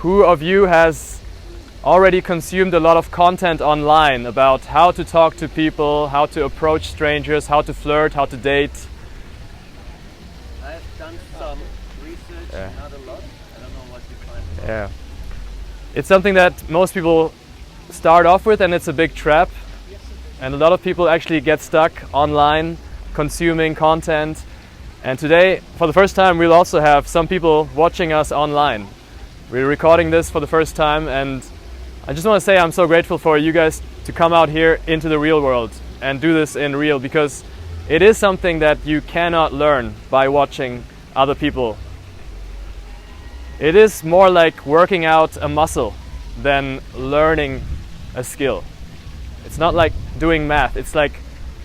Who of you has already consumed a lot of content online about how to talk to people, how to approach strangers, how to flirt, how to date? I've done some research, not a lot. I don't know what you find. Yeah. It's something that most people start off with, and it's a big trap. And a lot of people actually get stuck online consuming content. And today, for the first time, we'll also have some people watching us online. We're recording this for the first time, and I just want to say I'm so grateful for you guys to come out here into the real world and do this in real, because it is something that you cannot learn by watching other people. It is more like working out a muscle than learning a skill. It's not like doing math. It's like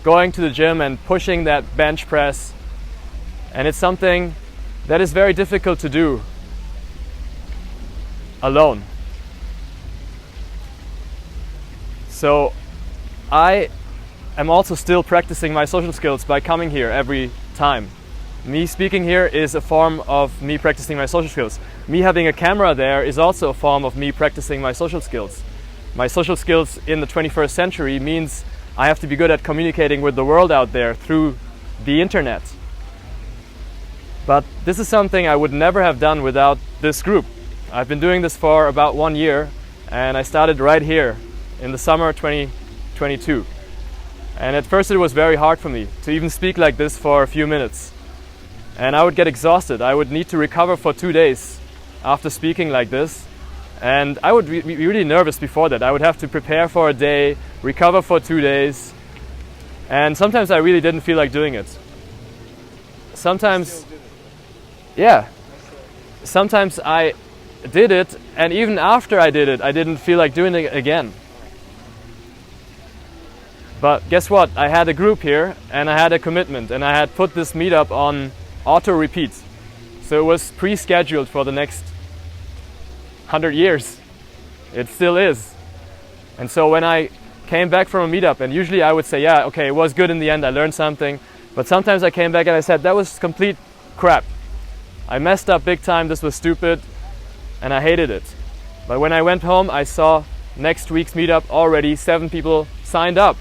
going to the gym and pushing that bench press. And it's something that is very difficult to do alone. So I am also still practicing my social skills by coming here every time. Me speaking here is a form of me practicing my social skills. Me having a camera there is also a form of me practicing my social skills. My social skills in the 21st century means I have to be good at communicating with the world out there through the internet. But this is something I would never have done without this group. I've been doing this for about 1 year, and I started right here in the summer 2022. And at first it was very hard for me to even speak like this for a few minutes. And I would get exhausted. I would need to recover for 2 days after speaking like this. And I would be really nervous before that. I would have to prepare for a day, recover for 2 days. And sometimes I really didn't feel like doing it. Sometimes, yeah. Sometimes I did it, and even after I did it, I didn't feel like doing it again. But guess what? I had a group here, and I had a commitment, and I had put this meetup on auto repeat. So it was pre-scheduled for the next 100 years. It still is. And so when I came back from a meetup, and usually I would say, yeah, okay, it was good in the end, I learned something. But sometimes I came back and I said, that was complete crap. I messed up big time, this was stupid, and I hated it. But when I went home, I saw next week's meetup already 7 people signed up.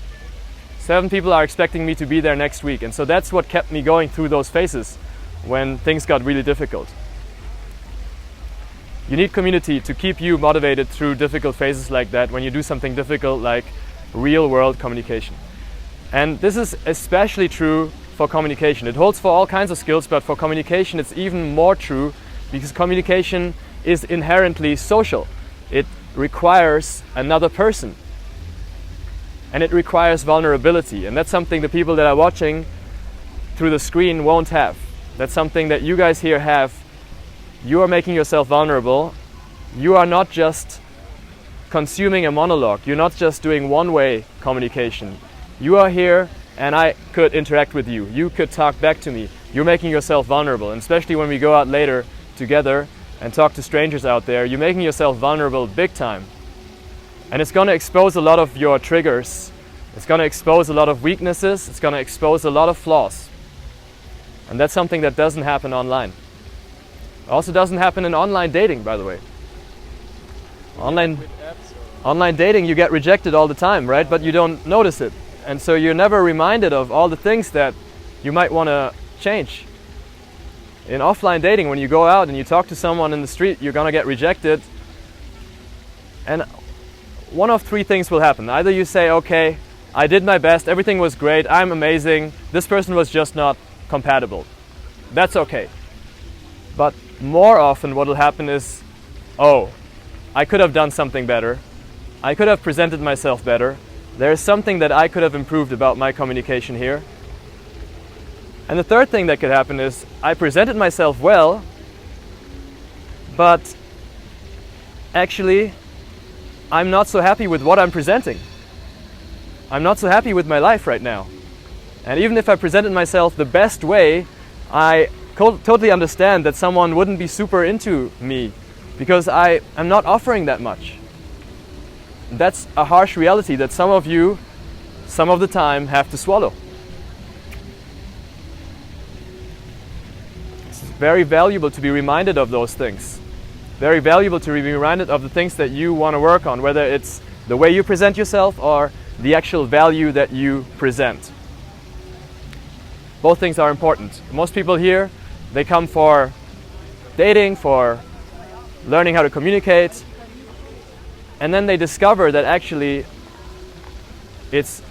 7 people are expecting me to be there next week. And so that's what kept me going through those phases when things got really difficult. You need community to keep you motivated through difficult phases like that, when you do something difficult like real world communication. And this is especially true for communication. It holds for all kinds of skills, but for communication it's even more true, because communication is inherently social. It requires another person. And it requires vulnerability. And that's something the people that are watching through the screen won't have. That's something that you guys here have. You are making yourself vulnerable. You are not just consuming a monologue. You're not just doing one-way communication. You are here and I could interact with you. You could talk back to me. You're making yourself vulnerable. And especially when we go out later together and talk to strangers out there, you're making yourself vulnerable big time. And it's going to expose a lot of your triggers. It's going to expose a lot of weaknesses. It's going to expose a lot of flaws. And that's something that doesn't happen online. It also doesn't happen in online dating, by the way. Online dating, you get rejected all the time, right? But you don't notice it. And so you're never reminded of all the things that you might want to change. In offline dating, when you go out and you talk to someone in the street, you're going to get rejected. And one of 3 things will happen. Either you say, okay, I did my best, everything was great, I'm amazing, this person was just not compatible. That's okay. But more often what will happen is, oh, I could have done something better. I could have presented myself better. There is something that I could have improved about my communication here. And the third thing that could happen is, I presented myself well, but actually I'm not so happy with what I'm presenting. I'm not so happy with my life right now. And even if I presented myself the best way, I totally understand that someone wouldn't be super into me because I am not offering that much. That's a harsh reality that some of you, some of the time, have to swallow. It's very valuable to be reminded of those things. very valuable to be reminded of the things that you want to work on, whether it's the way you present yourself or the actual value that you present. Both things are important. Most people here, they come for dating, for learning how to communicate, and then they discover that actually it's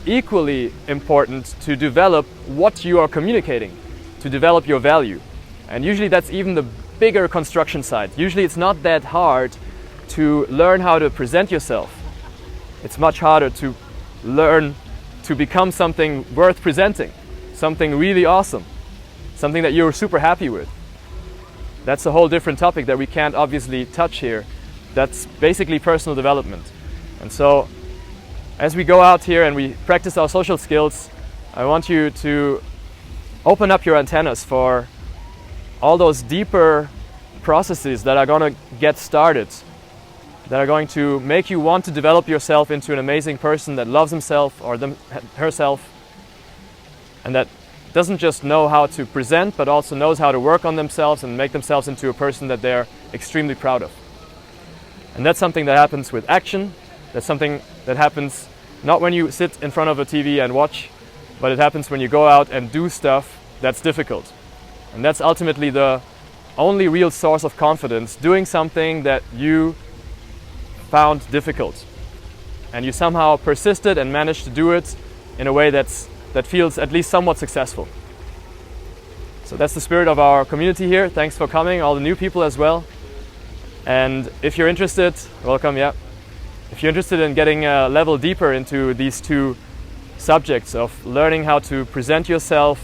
equally important to develop what you are communicating, to develop your value. And usually that's even the bigger construction side. Usually it's not that hard to learn how to present yourself. It's much harder to learn to become something worth presenting, something really awesome, something that you're super happy with. That's a whole different topic that we can't obviously touch here. That's basically personal development. And so as we go out here and we practice our social skills, I want you to open up your antennas for all those deeper processes that are going to get started, that are going to make you want to develop yourself into an amazing person that loves himself or herself, and that doesn't just know how to present, but also knows how to work on themselves and make themselves into a person that they're extremely proud of. And that's something that happens with action. That's something that happens not when you sit in front of a TV and watch, but it happens when you go out and do stuff that's difficult. And that's ultimately the only real source of confidence, doing something that you found difficult. And you somehow persisted and managed to do it in a way that feels at least somewhat successful. So that's the spirit of our community here. Thanks for coming, all the new people as well. And if you're interested, welcome, yeah. If you're interested in getting a level deeper into these two subjects of learning how to present yourself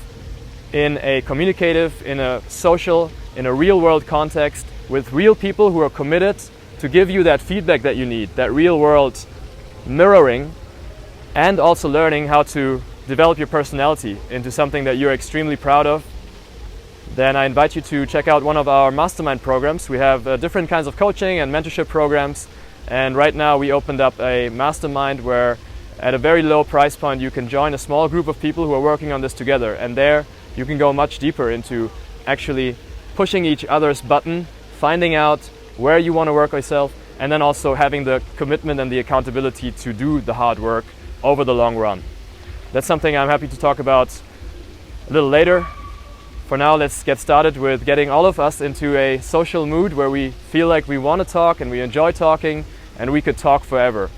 in a communicative, in a social, in a real world context with real people who are committed to give you that feedback that you need, that real world mirroring, and also learning how to develop your personality into something that you're extremely proud of, then I invite you to check out one of our mastermind programs. We have different kinds of coaching and mentorship programs, and right now we opened up a mastermind where at a very low price point you can join a small group of people who are working on this together, and there you can go much deeper into actually pushing each other's button, finding out where you want to work yourself, and then also having the commitment and the accountability to do the hard work over the long run. That's something I'm happy to talk about a little later. For now, let's get started with getting all of us into a social mood where we feel like we want to talk and we enjoy talking and we could talk forever.